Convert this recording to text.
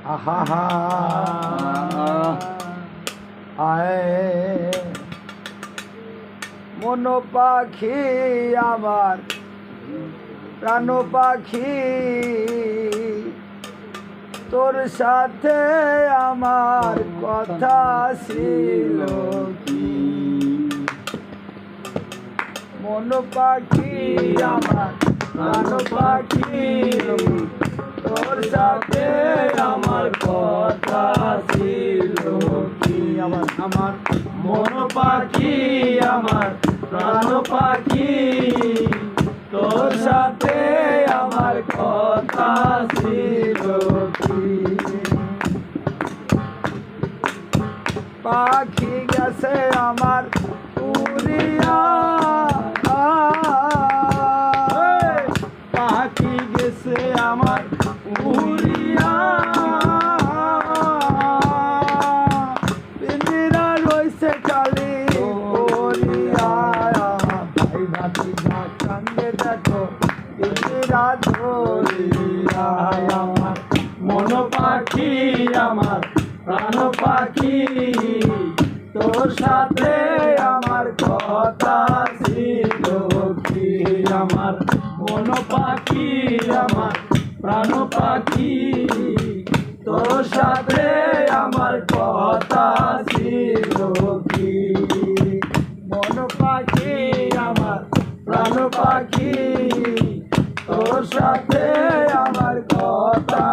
আহা আয় মন পাখি আমার প্রাণ পাখি তোর সাথে আমার কথা ছিল কি মন পাখি আমার প্রাণ পাখি তোর সাথে আমার কথা ছিল কি আমার মন পাখি আমার প্রাণ পাখি তোর সাথে আমার কথা ছিল কি পাখি গেছে আমার উড়িয়া পাখি গেছে আমার উড়িয়া পিঞ্জিরা রইছে খালি ওরিয়া ভাই ভাতি যা কান্দে দেখো পিঞ্জিরা ধরিয়া আমার মন পাখি আমার প্রাণ পাখি তোর সাথে আমার কথা ছিল কি আমার মন পাখি আমার প্রাণ পাখি তোর সাথে আমার কথা ছিল কি মন পাখি আমার প্রাণ পাখি তোর সাথে আমার কথা